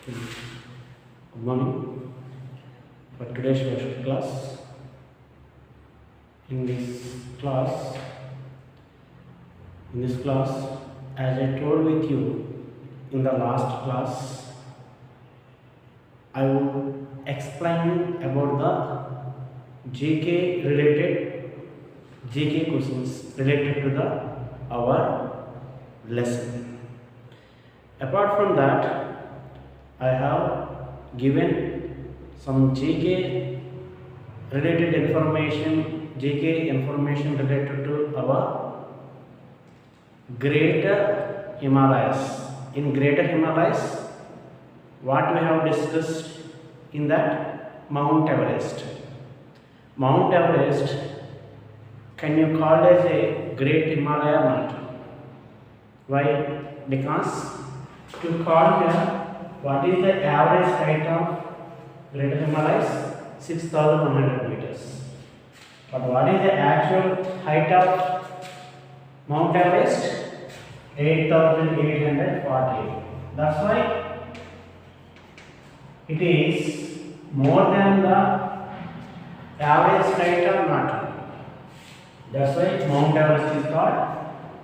Good morning. For today's social class, in this class, as I told with you in the last class, I will explain about the GK questions related to the our lesson. Apart from that, I have given some GK information related to our Greater Himalayas. In Greater Himalayas, what we have discussed in that Mount Everest. Mount Everest, can you call as a Great Himalaya or not? Why? Because to call here, what is the average height of Greater Himalayas? 6,100 meters. But what is the actual height of Mount Everest? 8,848. That's why it is more than the average height or not. That's why Mount Everest is called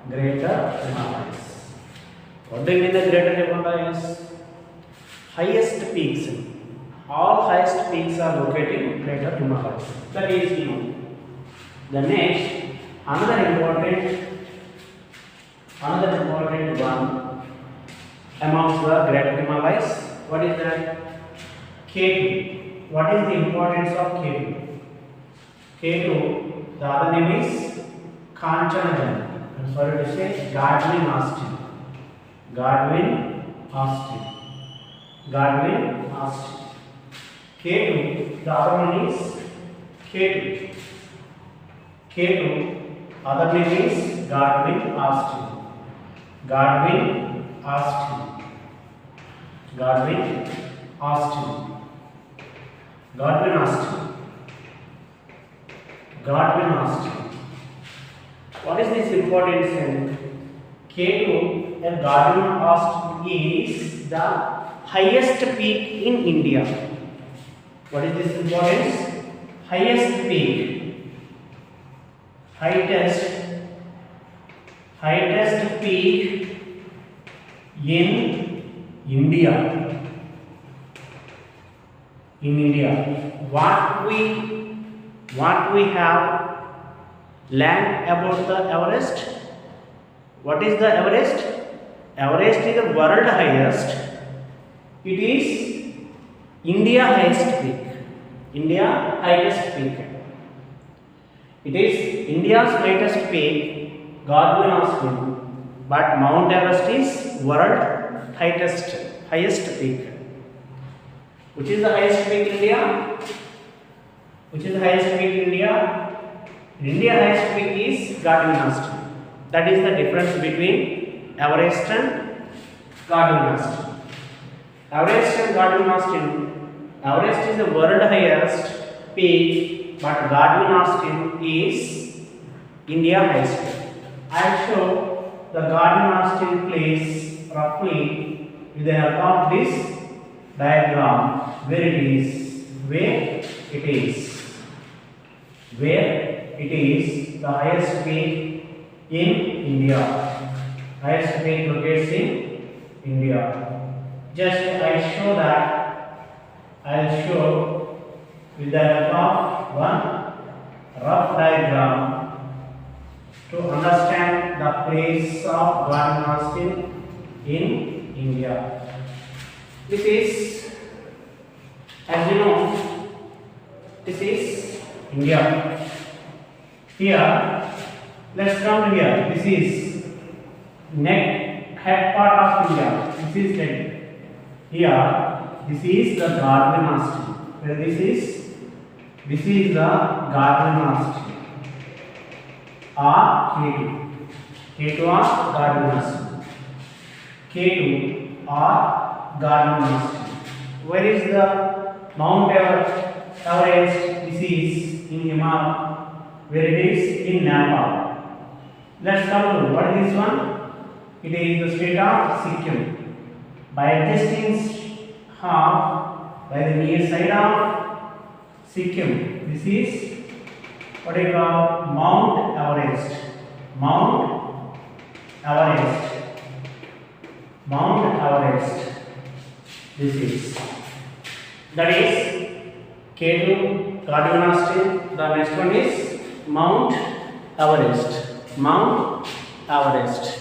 Greater Himalayas. What do you mean the Greater Himalayas? Highest peaks. All highest peaks are located in Greater Himalayas. That is known. The next, another important one amongst the Greater Himalayas. What is that? K2. What is the importance of K2? K2, the other name is Kanchanjunga. I'm sorry to say Godwin Austen. K2, the other one is K2. K2, other name is Godwin Austen. What is this importance in K2 and Godwin Austen is the highest peak in India. What is this importance? Highest peak in India. What we have learned about the Everest? What is the Everest? Everest is the world highest. It is India highest peak. It is India's highest peak, Godwin Austen, but Mount Everest is world highest peak. Which is the highest peak in India? In India, highest peak is Godwin Austen. That is the difference between Everest and Godwin Austen. Everest and Godwin Austen. Everest is the world highest peak, but Godwin Austen is India highest peak. I will show the Godwin Austen place roughly with the help of this diagram where it is the highest peak in India. Highest peak located in India. Just I'll show with the help of one rough diagram to understand the place of Godwin Austen in India. This is, as you know, this is India. Here, let's come here. This is head part of India. This is head. Here, this is the Godwin Austen. Where this is the Godwin Austen. K2 or Godwin Austen. K2 or Godwin Austen. Where is the Mount Everest? This is in Himalaya. Where it is in Nepal. Let's come to what is this one? It is the state of Sikkim. By adjusting half by the near side of Sikkim. This is what we call Mount Everest. Mount Everest. Mount Everest. This is. That is K2 cardiovascular. The next one is Mount Everest. Mount Everest.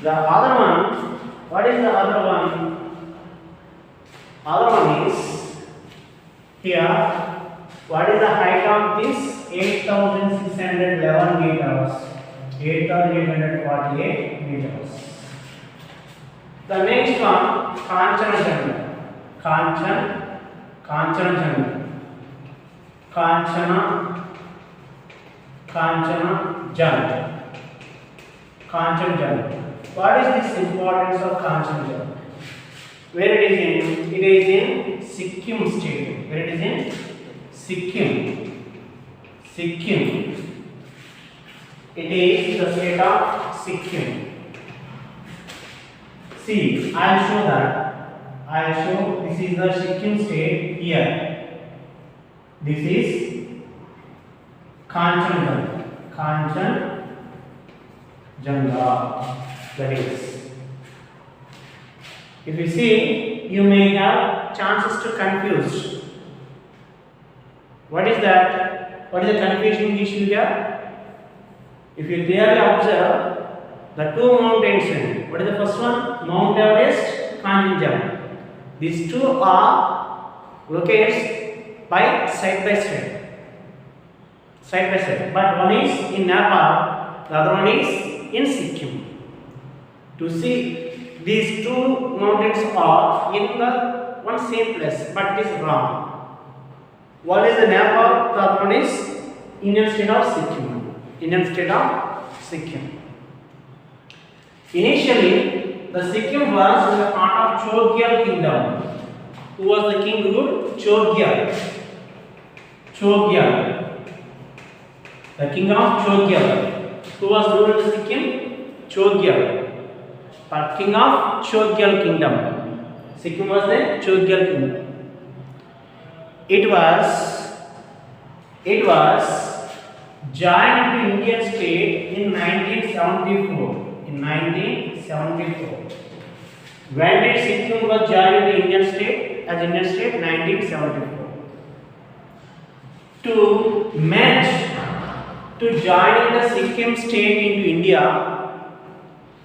The other one, what is the other one? Other one is here. What is the height of this? 8,611 meters. 8,848 meters. The next one, Kanchanjunga. Kanchanjunga. Kanchanjunga. What is this importance of Kanchanjunga? Where it is in? It is in Sikkim state. Where it is in? Sikkim. It is the state of Sikkim. See, I will show that. I will show this is the Sikkim state here. This is Kanchanjunga. That is. If you see, you may have chances to confuse. What is that? What is the confusion issue here? If you clearly observe the two mountains, what is the first one? Mount Everest, Kanchanjunga. These two are located by side. But one is in Nepal, the other one is in Sikkim. To see these two mountains are in the one same place, but it is wrong. One is the Nepal, the other one is Indian state of Sikkim. Initially, the Sikkim was in the part of Chogyal kingdom. Who was the king ruled? Chogyal. The king of Chogyal. Who was ruled the Sikkim? Chogyal. But king of Chogyal kingdom. Sikkim was the Chogyal kingdom. It was joined to Indian state in 1974. When did Sikkim was joined to Indian state as Indian state? 1974. To join the Sikkim state into India,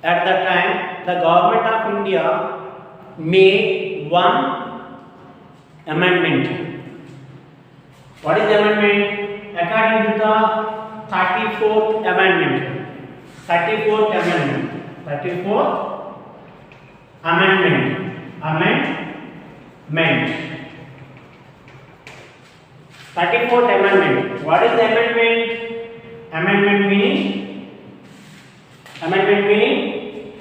at that time the government of India made one amendment. What is the amendment? According to the 34th amendment. 34th amendment. What is the amendment? Amendment meaning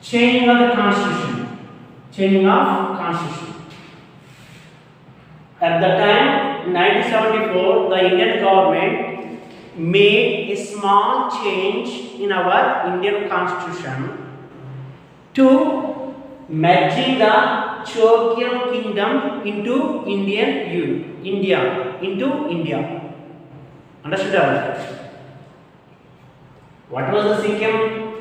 changing of the constitution. At the time, 1974, the Indian government made a small change in our Indian constitution to merging the Chogyal kingdom into India. Understood? What was the Sikkim?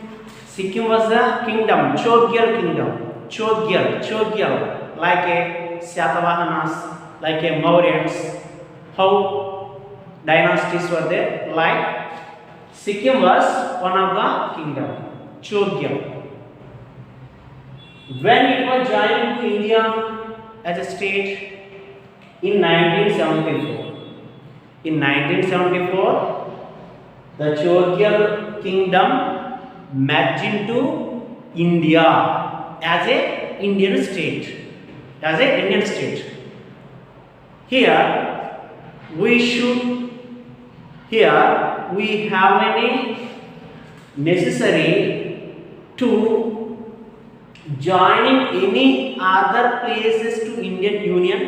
Sikkim was the kingdom, Chogyal kingdom. Chogyal, like a Satavahanas, like a Mauryans. How dynasties were there? Like Sikkim was one of the kingdom, Chogyal. When it was joined to India as a state in 1974. In 1974, the Chogyal kingdom merged into India as a Indian state. Here we have any necessary to joining any other places to Indian Union.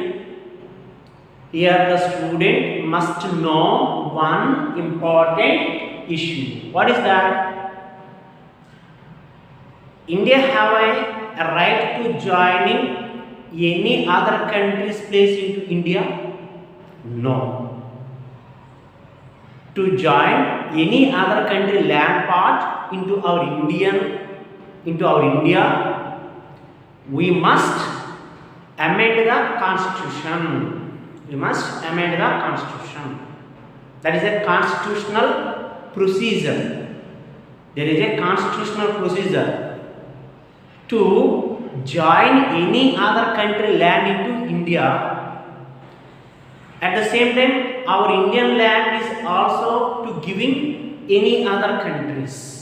Here the student must know one important issue. What is that? India have a a right to joining any other country's place into India? No. To join any other country land part into our India, we must amend the constitution. We must amend the constitution. That is a constitutional procedure. There is a constitutional procedure to join any other country land into India. At the same time, our Indian land is also to giving any other countries.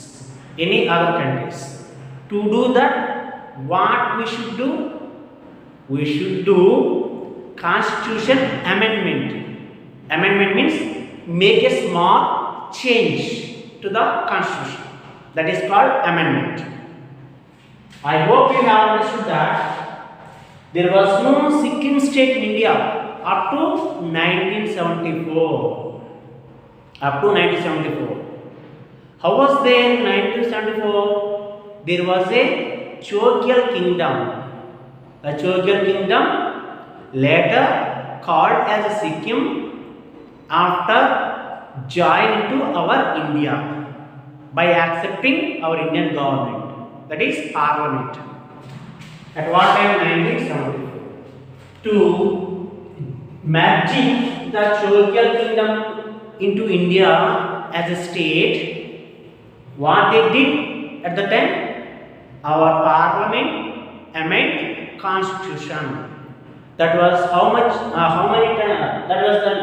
To do that, what we should do? We should do constitution amendment. Amendment means make a small change to the constitution. That is called amendment. I hope you have understood that there was no Sikkim state in India up to 1974. How was there in 1974? There was a Chogyal kingdom. A Chogyal kingdom later called as Sikkim after joining to our India by accepting our Indian government. That is Parliament. At what time? 1974. To merging the Chogyal kingdom into India as a state, what they did at the time? Our Parliament amend constitution. That was how much? How many times? That was the.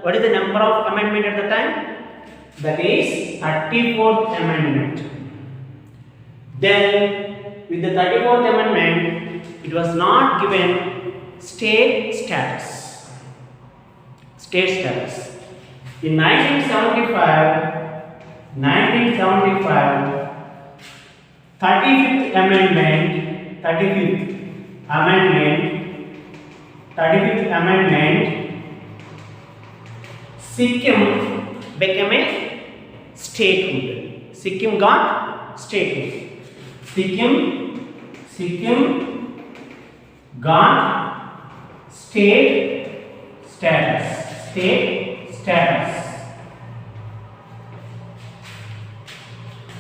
What is the number of amendment at the time? That is 34th amendment. Then, with the 34th amendment, it was not given state status. In 1975, 35th amendment, Sikkim became a statehood. Sikkim got statehood. Sikkim got state status.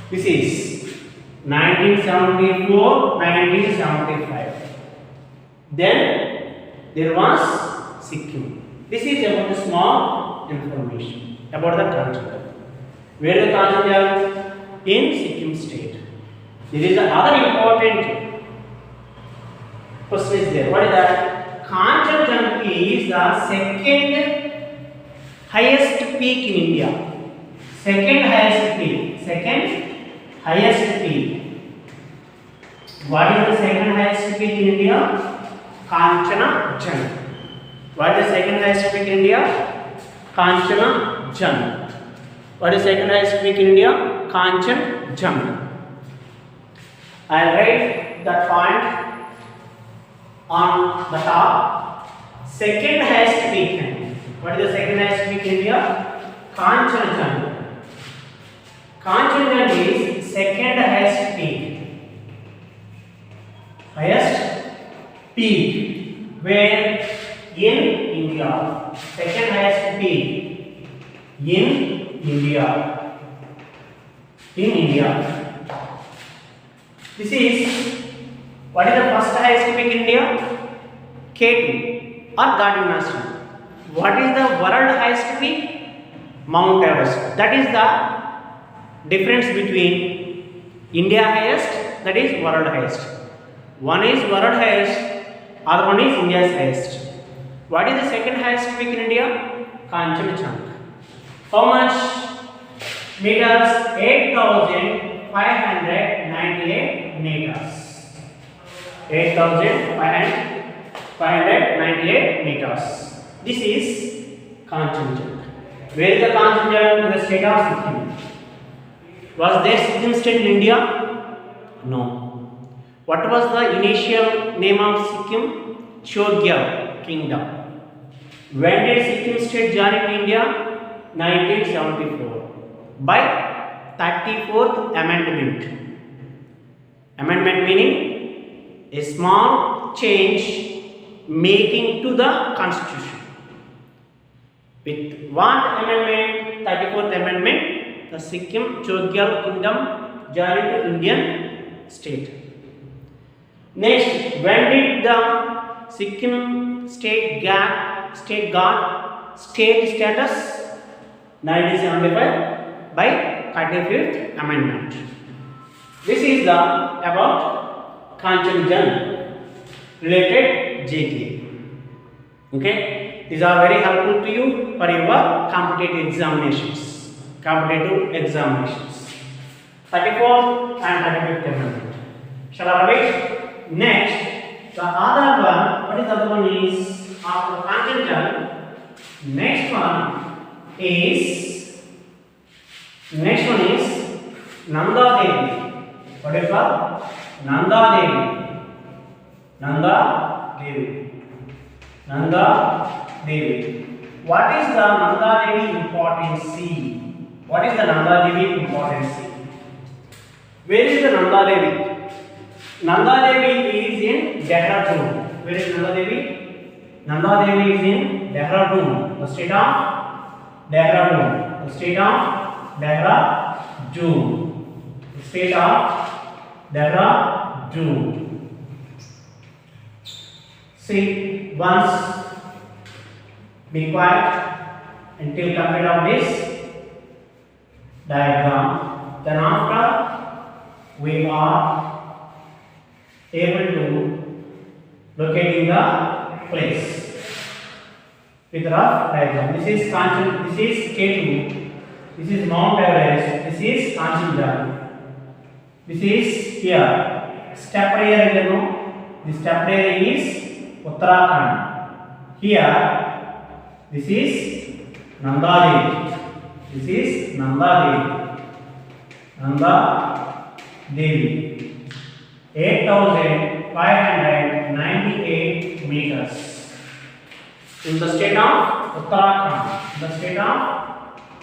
This is 1974-1975. Then there was Sikkim. This is about the small information about the Kanchana. Where the Kanchana? In Sikkim state. There is another important question is there. What is that? Kanchenjunga is the second highest peak in India. Second highest peak. What is the second highest peak in India? Kanchenjunga. What is the second highest peak in India? Kanchenjunga. What is the second highest peak in India? Kanchenjunga. I'll write that point on the top. Second highest peak. What is the second highest peak in India? Kanchenjunga. Kanchenjunga is second highest peak. Where? In India. Second highest peak in India. This is, what is the first highest peak in India? K2 or Gardiner. What is the world highest peak? Mount Everest. That is the difference between India highest, that is world highest. One is world highest, other one is India's highest. What is the second highest peak in India? Kanchenjunga. How much meters? 8,598 meters. 8,598 meters. This is Kanchenjunga. Where is the Kanchenjunga? In the state of Sikkim. Was there Sikkim state in India? No. What was the initial name of Sikkim? Chogyal kingdom. When did Sikkim state join in India? 1974. By 34th amendment. Amendment meaning a small change making to the constitution. With what amendment? 34th amendment, the Sikkim Chodgyal Kingdom joined to Indian state. Next, when did the Sikkim state got state status? 1975 by 35th amendment. This is the about Kanchanjunga related JK. Okay, these are very helpful to you for your competitive examinations. 34th and 35th amendment. Shall I read? Next, the other one. What is the other one? Is after Kanchanjunga. Next one is Nanda Devi. What is that? Nanda Devi. What is the Nanda Devi importance? What is the Nanda Devi importance? Where is the Nanda Devi? Nanda Devi is in Dehradun. Where is Nanda Devi? Nanda Devi is in Dehradun, the state of Dehradun. The state of Dehradun. See, once be quiet until complete of this diagram. Then after we are able to locating the place with rough diagram. This is K2. This is Mount Everest. This is Kanchanjunga. This is here. Stepped area, this stepped area is Uttarakhand. Here, this is Nanda Devi. 8,598 meters. In the state of Uttarakhand.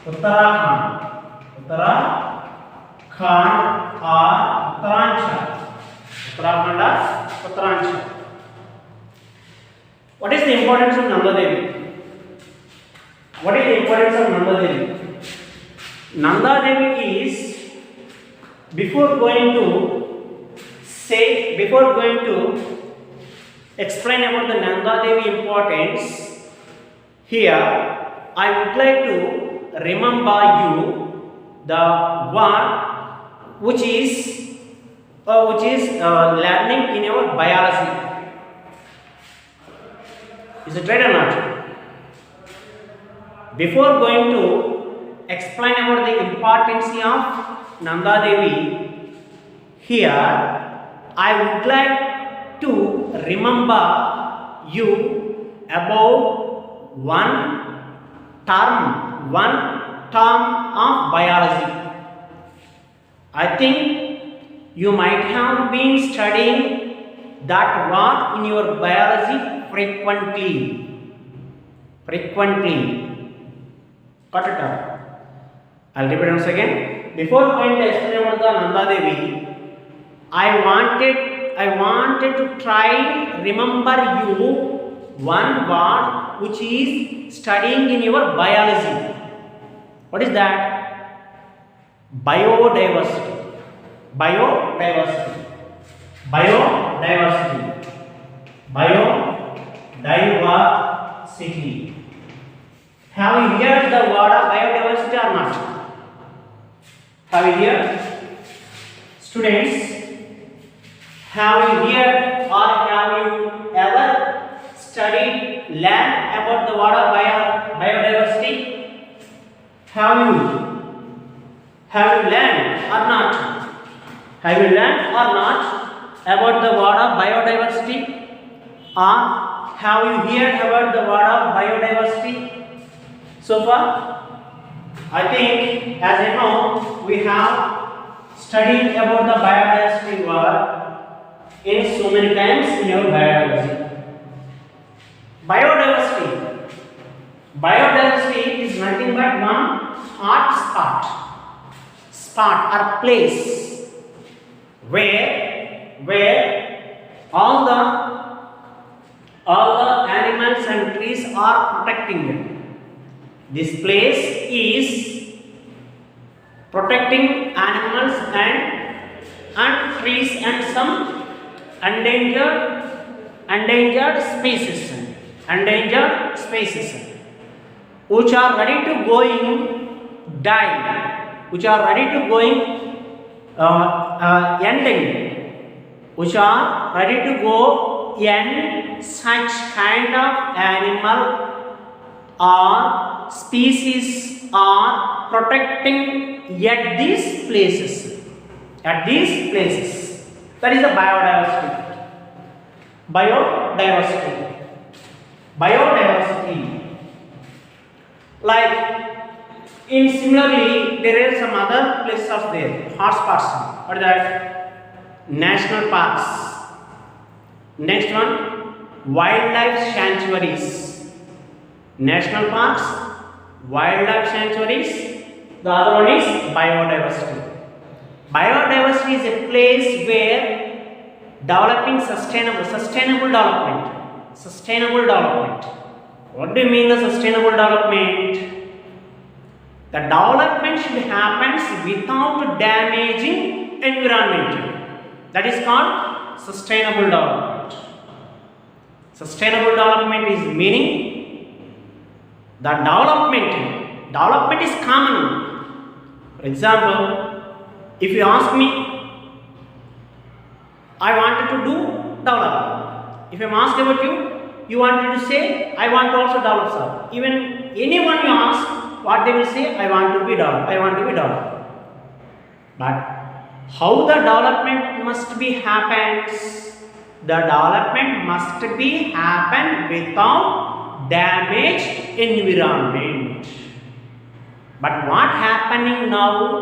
Uttarakhand or Uttaranchal. What is the importance of Nanda Devi? Nanda Devi is, before going to explain about the Nanda Devi importance, here I would like to remember you the one which is learning in our biology. Is it right or not? Before going to explain about the importance of Nanda Devi, here I would like to remember you about one term of biology. I think you might have been studying that word in your biology frequently. Got it up? I'll repeat once again. Before going to explain about the Nanda Devi, I wanted to try remember you one word which is studying in your biology. What is that? Biodiversity. Have you heard the word of biodiversity or not? Have you heard? Students, have you heard or have you ever learned about the word of biodiversity? Have you learned or not? Have you learned or not about the word of biodiversity? Or have you heard about the word of biodiversity so far? I think, as you know, we have studied about the biodiversity word in so many times in your biology. Biodiversity is nothing but one spot or place where all the animals and trees are protecting it. This place is protecting animals and trees and some endangered species which are ready to going die, which are ready to going ending, which are ready to go end. Such kind of animal or species are protecting at these places. At these places, that is the biodiversity. Biodiversity. Like in similarly, there are some other places of there. Hotspots. What is that? National parks. Next one, wildlife sanctuaries. National parks, wildlife sanctuaries. The other one is biodiversity. Biodiversity is a place where developing sustainable development. Sustainable development. What do you mean the sustainable development? The development should happen without damaging environment. That is called sustainable development. Sustainable development is meaning the development is common. For example, if you ask me, I wanted to do development. If I am asked about you, you wanted to say, I want to also develop, sir. Even anyone you ask, what they will say, I want to be developed. But how the development must be happens? The development must be happen without damage environment. But what happening now?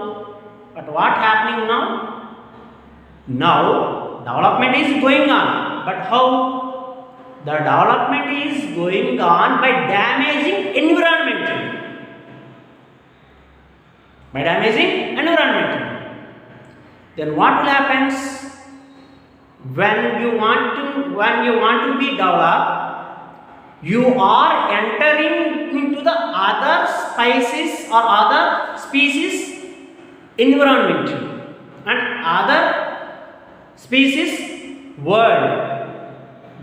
Now development is going on. But how? The development is going on by damaging environment. Then what will happen? When you want to be developed, you are entering into the other species or other species environment and other species world.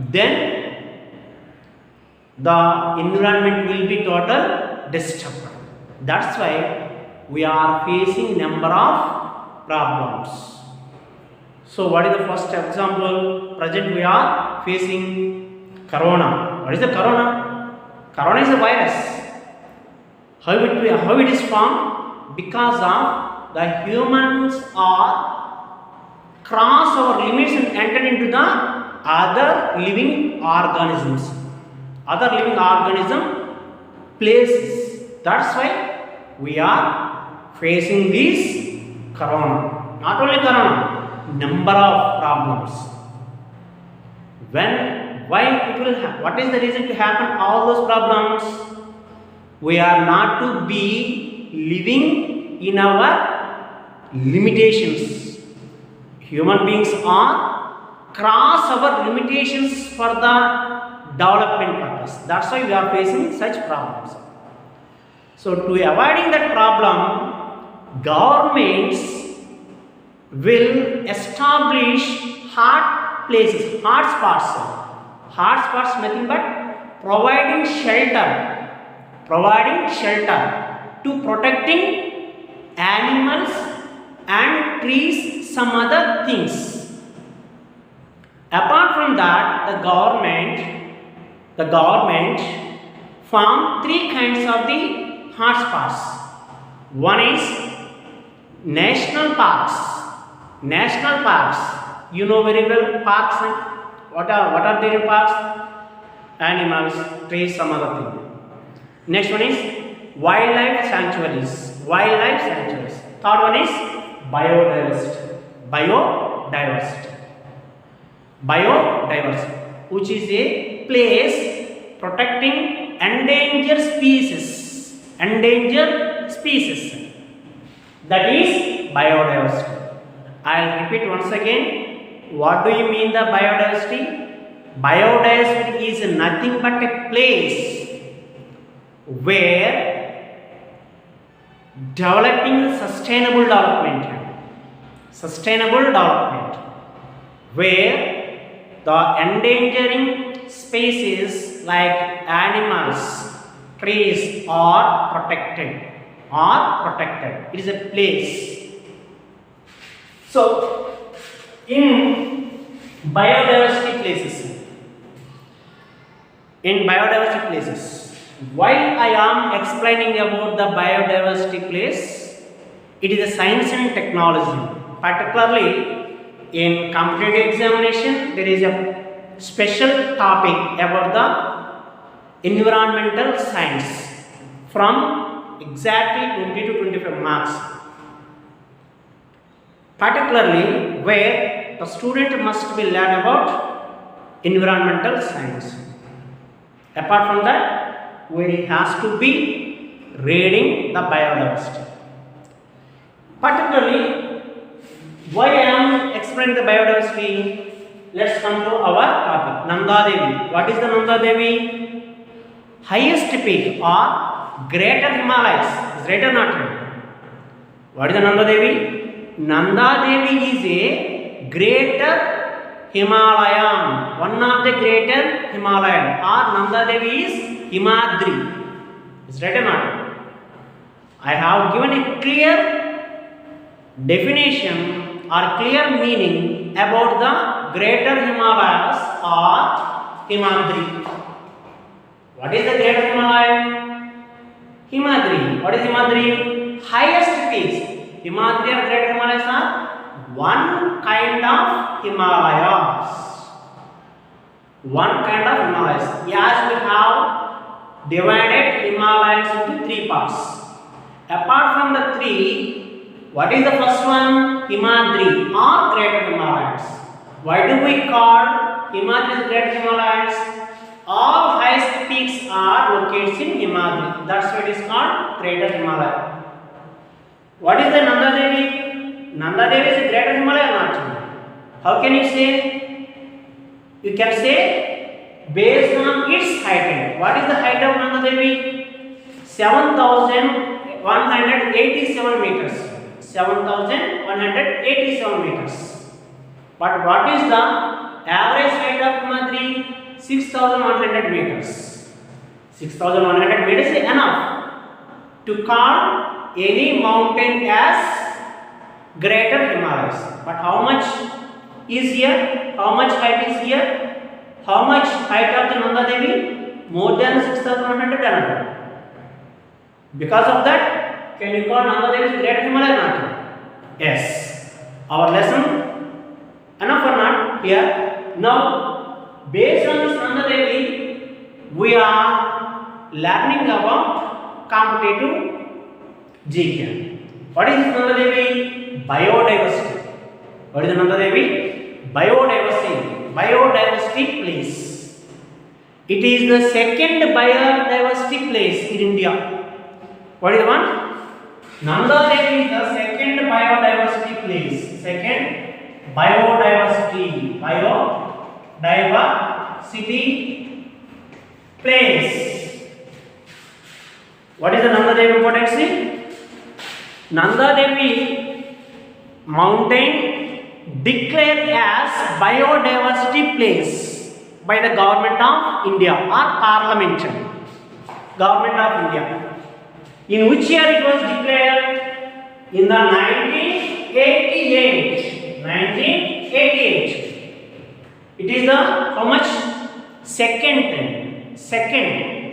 Then the environment will be total disturbed. That's why we are facing number of problems. So what is the first example? Present we are facing corona. What is the corona? Corona is a virus. How it is formed? Because of the humans are cross our limits and enter into the other living organisms. Other living organism places. That's why we are facing this corona. Not only corona, number of problems. Why it will happen? What is the reason to happen all those problems? We are not to be living in our limitations. Human beings are cross our limitations for the development purpose. That's why we are facing such problems. So to avoiding that problem, governments will establish hot places, hotspots. Hotspots nothing but providing shelter to protecting animals and trees, some other things. Apart from that, the government formed three kinds of the hotspots. One is national parks. National parks, you know very well parks. What are their parks? Animals, trees, some other thing. Next one is wildlife sanctuaries. Third one is biodiversity, which is a place protecting endangered species. That is biodiversity. I'll repeat once again. what do you mean the biodiversity? Biodiversity is nothing but a place where developing sustainable development, where the endangering species like animals, trees are protected. It is a place. So, in biodiversity places, why I am explaining about the biodiversity place? It is a science and technology. Particularly in competitive examination, there is a special topic about the environmental science from exactly 20 to 25 marks. Particularly where the student must be learn about environmental science. Apart from that, we has to be reading the biodiversity. Particularly, why I am explaining the biodiversity? Let's come to our topic. Nanda Devi. What is the Nanda Devi? Highest peak or Greater Himalayas. Greater not. What is the Nanda Devi? Nanda Devi is a Greater Himalayan. One of the Greater Himalayan. Or Nanda Devi is Himadri. Is right or not? I have given a clear definition or clear meaning about the Greater Himalayas or Himadri. What is the Greater Himalayan? Himadri. What is Himadri? Highest peaks. Himadri and Greater Himalayas are one kind of Himalayas. One kind of Himalayas. Yes, we have divided Himalayas into three parts. Apart from the three, what is the first one? Himadri or Greater Himalayas. Why do we call Himadri Greater Himalayas? All highest peaks are located in Himadri. That's why it is called Greater Himalaya. What is the Nanda Devi? Nanda Devi is a Greater Himalaya or not? How can you say? You can say based on its height. What is the height of Nanda Devi? 7,187 meters. 7,187 meters. But what is the average height of Himadri? 6,100 meters. 6,100 meters is enough to call any mountain as Greater Himalayas. But how much is here? How much height is here? How much height of the Nanda Devi? More than 6,100. Because of that, can you call Nanda Devi Greater Himalaya or not? Yes. Our lesson enough or not here? Now, based on this Nanda Devi, we are learning about competitive GK. What is this Nanda Devi? Biodiversity. What is the Nanda Devi? Biodiversity. Biodiversity place. It is the second biodiversity place in India. What is the one? Nanda Devi is the second biodiversity place. Second biodiversity. Biodiversity place. What is the Nanda Devi potency? Nanda Devi mountain declared as biodiversity place by the government of India or Parliament. Government of India. In which year it was declared? In the 1988. 1988. It is the how much? Second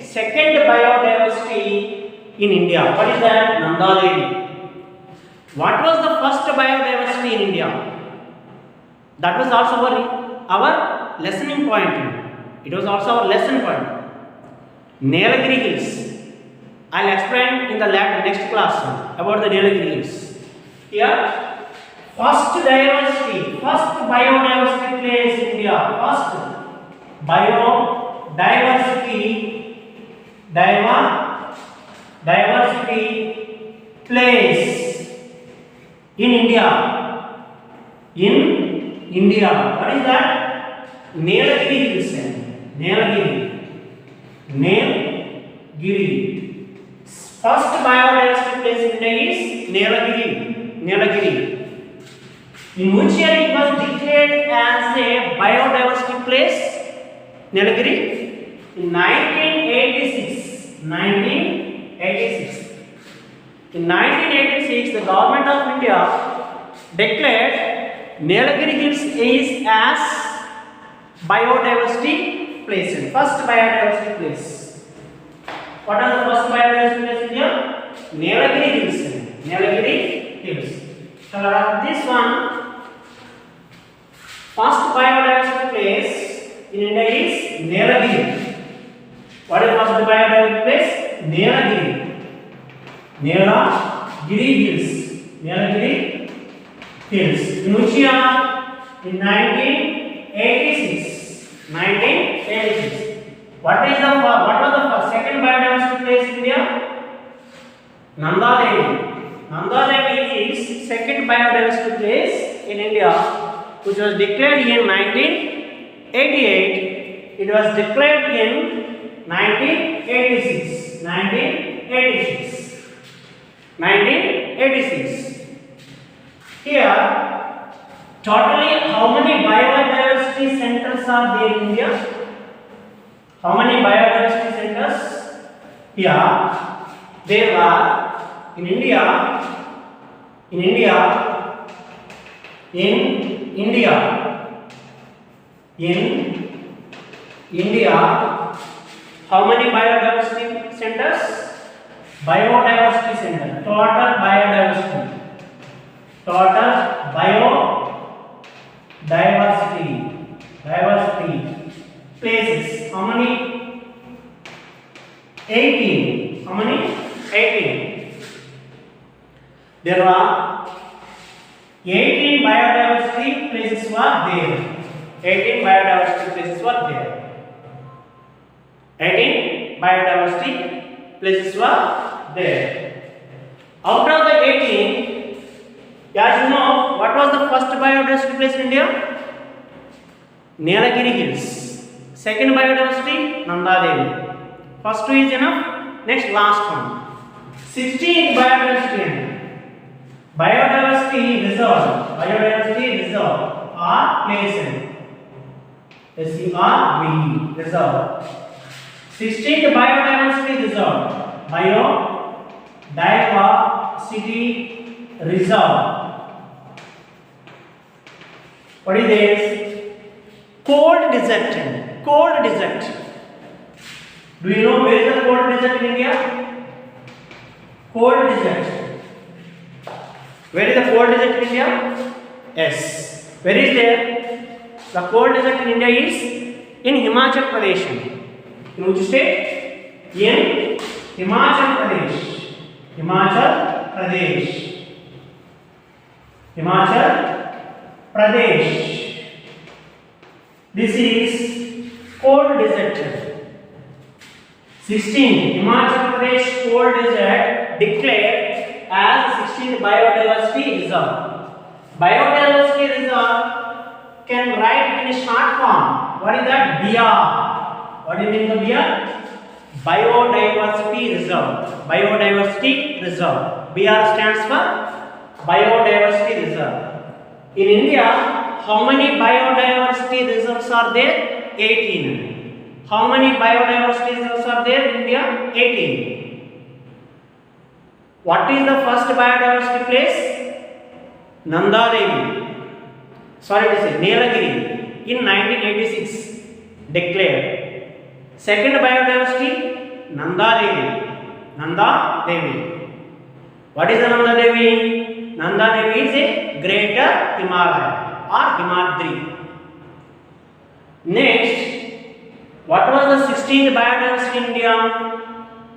biodiversity in India. What is that? Nanda Devi. What was the first biodiversity in India? That was also our lessoning point. It was also our lesson point. Nilagiri Hills. I'll explain in the next class about the Nilagiri Hills. Here, first biodiversity place in India. First biodiversity place in India. In India. What is that? Nilgiri Hills. Nilgiri. Nilgiri. First biodiversity place in India is Nilgiri. Nilgiri. In which year it was declared as a biodiversity place? Nilgiri? In 1986. 1986. In 1986, the government of India declared Nilgiri Hills is as biodiversity place. First biodiversity place. What are the first biodiversity place in India? Nilgiri Hills. Nilgiri Hills. So this one, first biodiversity place in India is Nilgiri. What is first biodiversity place? Nilgiri. Nilgiri Hills. Nilgiri Hills. In which year? In 1986. 1986. What was the second biodiversity place in India? Nanda Devi. Nanda Devi is second biodiversity place in India, which was declared in 1988. It was declared in 1986. 1986. 1986. Here, totally how many biodiversity centers are there in India? How many biodiversity centers? Here, there are in India. How many biodiversity centers? Biodiversity center. Total biodiversity. Diversity places. How many? 18. How many? 18. There are 18 biodiversity places were there. 18 biodiversity places were there. 18 biodiversity places were there. Out of the 18, as you know, what was the first biodiversity place in India? Nilgiri Hills. Second biodiversity, Nanda Devi. First two is enough. Next, last one. 16th biodiversity. Biodiversity reserve. Biodiversity reserve or place. SERV reserve. 16th biodiversity reserve. Biodiversity reserve. What is this? Cold desert. Cold desert. Do you know where is the cold desert in India? Cold desert. Where is the cold desert in India? Yes. Where is there? The cold desert in India is in Himachal Pradesh. In which state? In Himachal Pradesh. Himachal Pradesh. Himachal Pradesh. This is cold desert. 16 Himachal Pradesh cold desert declared as 16th biodiversity reserve. Biodiversity reserve can write in a short form. What is that? BR. What do you mean by BR? Biodiversity reserve. Biodiversity reserve. BR stands for biodiversity reserve. In India, how many biodiversity reserves are there? 18. How many biodiversity reserves are there in India? 18. What is the first biodiversity place? Nanda Devi. Sorry to say, Nilgiri in 1986 declared. Second biodiversity, Nanda Devi. Nanda Devi. What is the Nanda Devi? Nanda Devi is a greater Himalaya or Himadri. Next, what was the 16th biodiversity in India?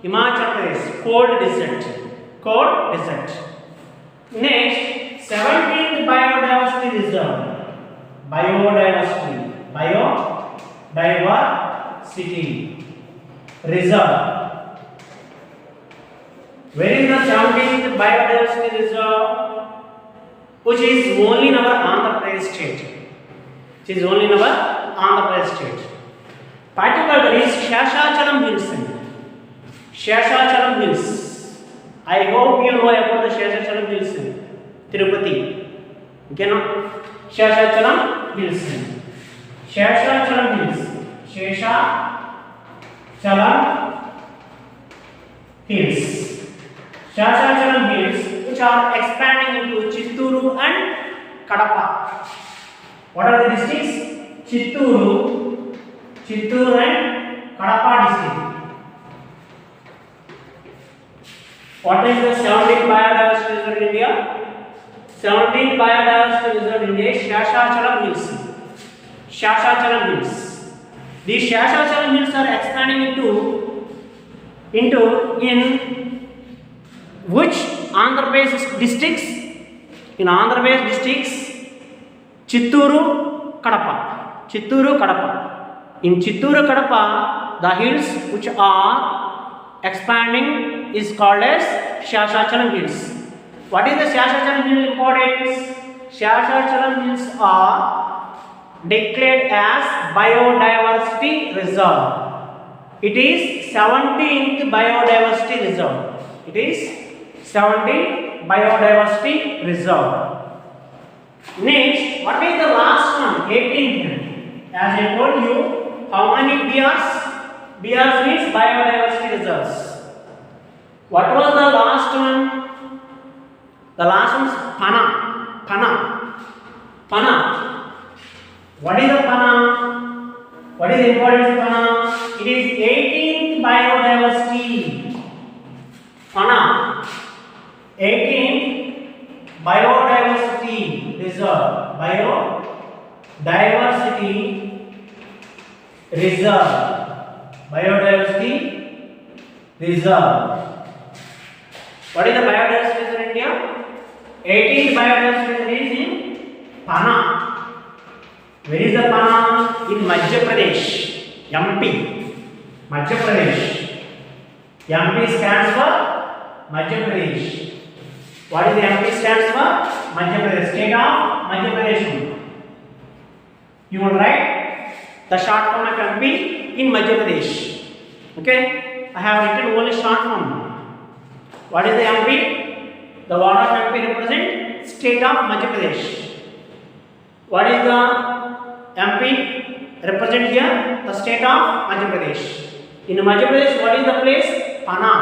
Himachal Pradesh, cold desert. Cold desert. Next, 17th biodiversity reserve. Biodiversity reserve. Where is the 17th biodiversity reserve? Which is only in our Andhra Pradesh state. which is only in our Andhra Pradesh state. Particularly is Sheshachalam Hills. Sheshachalam Hills. I hope you know about the Sheshachalam Hills, Tirupati. Okay, no? Sheshachalam Hills. Sheshachalam Hills. Sheshachalam Hills. Sheshachalam Hills, which are expanding into Chitturu and Kadapa. What are the districts? Chitturu and Kadapa district. What is the 17th biodiversity reserve in India? 17th biodiversity reserve in India is Sheshachalam Hills. Sheshachalam Hills. These Sheshachalam Hills are expanding into in which Andhra Pradesh districts? In Andhra Pradesh districts, Chitturu, Kadapa. Chitturu, Kadapa. In Chitturu, Kadapa, the hills which are expanding is called as Sheshachalam Hills. What is the Sheshachalam Hill importance? Sheshachalam Hills are declared as biodiversity reserve. It is 17th biodiversity reserve. It is 17th biodiversity reserve. Next, what is the last one? 18th. As I told you, how many BRs? BRs means biodiversity reserves. What was the last one? The last one is Panna. What is the Panna? What is the importance of Panna? It is 18th biodiversity. Panna. 18th biodiversity reserve. Biodiversity reserve. What is the biodiversity reserve in India? 18th biodiversity reserve is in Panna. Where is the Panna? In Madhya Pradesh, MP. Madhya Pradesh. MP stands for Madhya Pradesh. What is the MP stands for? Madhya Pradesh. State of Madhya Pradesh. You will write the short form of MP in Madhya Pradesh. Okay? I have written only short form. What is the MP? The word of MP represents state of Madhya Pradesh. What is the MP represent here? The state of Madhya Pradesh. In Madhya Pradesh, what is the place? Panna.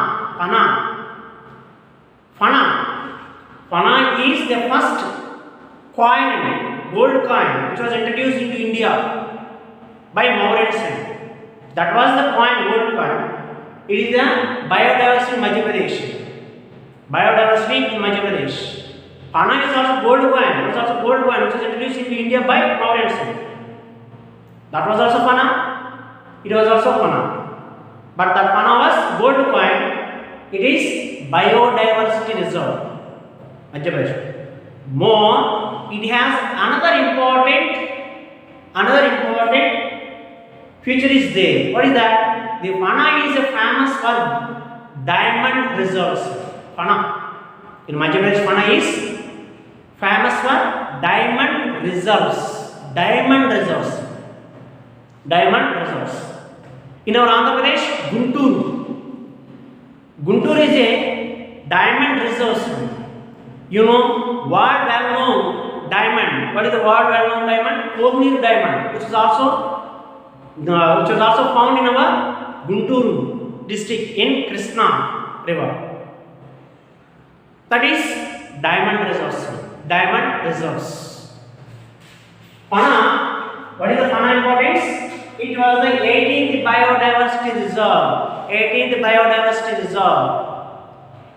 Panna is the first coin, gold coin, which was introduced into India by Mauritians. That was the coin, gold coin. It is the biodiversity in Madhya Pradesh. Biodiversity in Madhya Pradesh. Panna is also gold coin. It was also gold coin, which was introduced into India by Mauritians. That was also Panna. It was also Panna. But the Panna was gold coin. It is biodiversity reserve. Madhya Pradesh. More, it has another important feature is there. What is that? The Panna is famous for diamond reserves. Panna. In Madhya Pradesh, Panna is famous for diamond reserves. In our Andhra Pradesh, Guntur is a diamond reserve. You know, world well-known diamond. What is the world well-known diamond? Kohnir diamond, which was also found in our Guntur district in Krishna river. That is diamond reserves. Panna. What is the Panna importance? It was the 18th biodiversity reserve.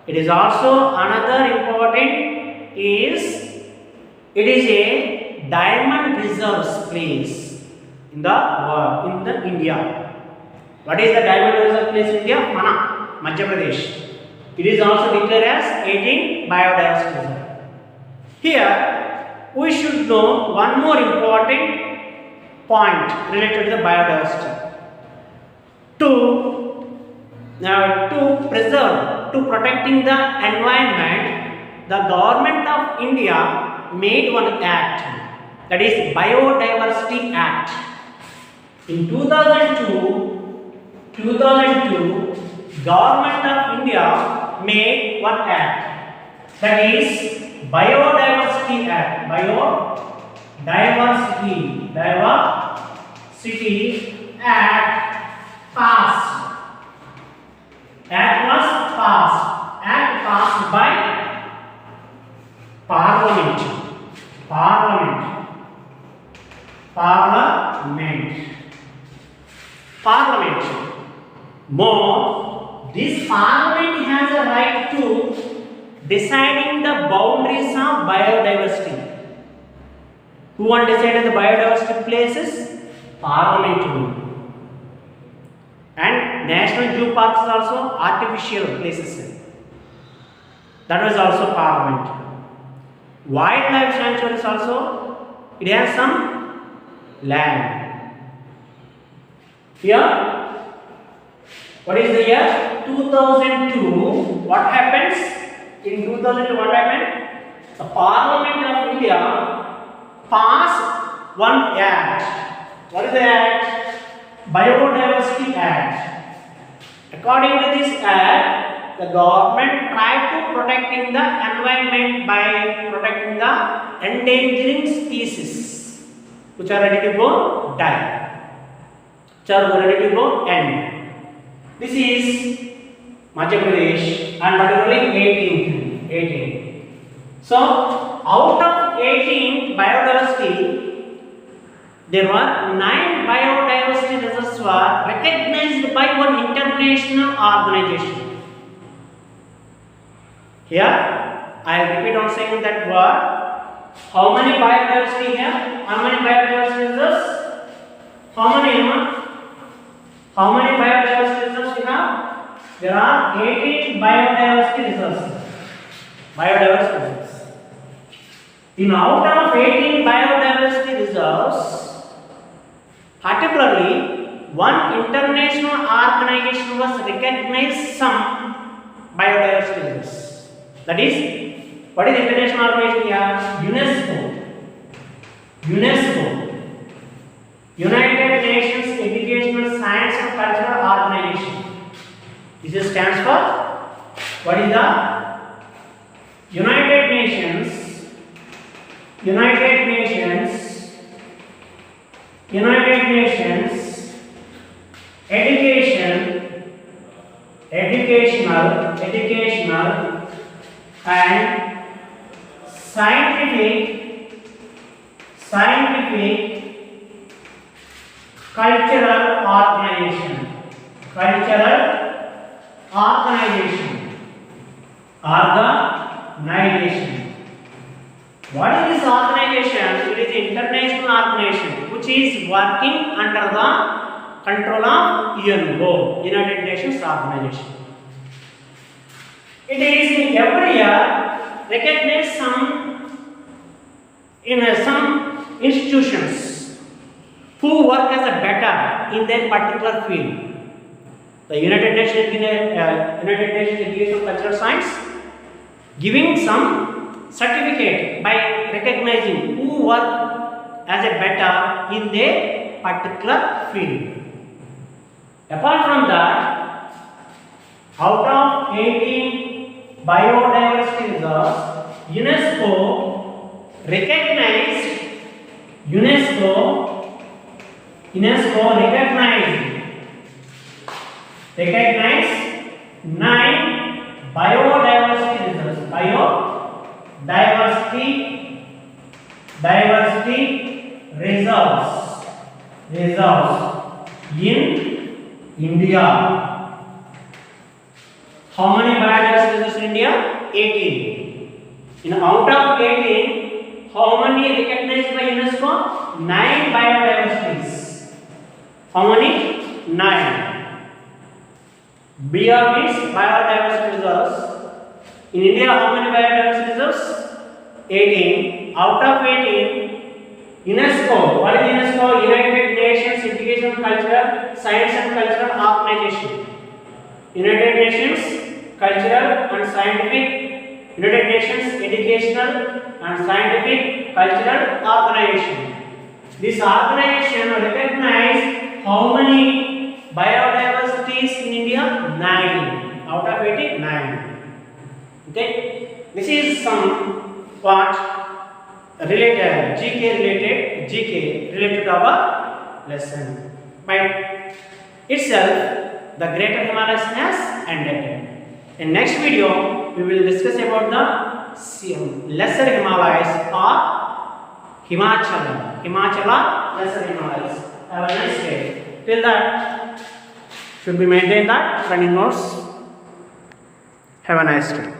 It is also another important is it is a diamond reserves place in the India. What is the diamond reserve place in India? Panna, Madhya Pradesh. It is also declared as 18th biodiversity reserve. Here we should know one more important point related to the biodiversity. To protecting the environment, the government of India made one act. that is Biodiversity Act. In 2002, Government of India made one act, that is Biodiversity Act. Biodiversity Act passed. Act was passed. Act passed by Parliament. More, this Parliament has a right to deciding the boundaries of biodiversity. Who want to decide the biodiversity places? Parliament will. And national zoo parks are also artificial places. That was also Parliament. Wildlife sanctuaries also, it has some land. Here, what is the year? 2002. What happens? In 2002, what happened? The Parliament of India passed one act. What is the act? Biodiversity Act. According to this act, the government tried to protecting the environment by protecting the endangering species which are ready to go die, which are ready to go end. This is Madhya Pradesh and particularly 18. So out of 18 biodiversity, there were 9 biodiversity reserves were recognized by one international organization. Here, I will repeat on saying that word. How many biodiversity here? How many biodiversity reserves? How many biodiversity reserves we have? There are 18 biodiversity reserves. In out of 18 biodiversity reserves, particularly one international organization was recognized some biodiversity reserves. That is, what is the international organization here? UNESCO. United Nations Educational, Science and Cultural Organization. This stands for, what is the United Nations Educational and scientific cultural organization. What is this organization? It is an international organization which is working under the control of UNO, United Nations Organization. It is in every year recognized some institutions who work as a better in their particular field. The United Nations Education of Cultural Science giving some certificate by recognizing who work as a better in their particular field. Apart from that, out of 18 biodiversity reserves, UNESCO recognized 9 biodiversity reserves. Biodiversity reserves in India. How many biodiversity reserves in India? 18. In out of 18, how many recognized by UNESCO? 9 biodiversities. How many? 9. BR means biodiversity reserves. In India, how many biodiversity reserves? 18. Out of 18, UNESCO. What is UNESCO? United Nations Education, Cultural, Science and Cultural Organization. United Nations Cultural and Scientific United Nations Educational and Scientific Cultural Organization. This organization recognizes how many biodiversities in India? 9 out of 89. Okay, this is some what related GK related to our lesson. By itself, the Greater Himalayas has ended. In next video, we will discuss about the Lesser Himalayas or Himachala Lesser Himalayas. Have a nice day. Till that, should be maintained that running notes. Have a nice day.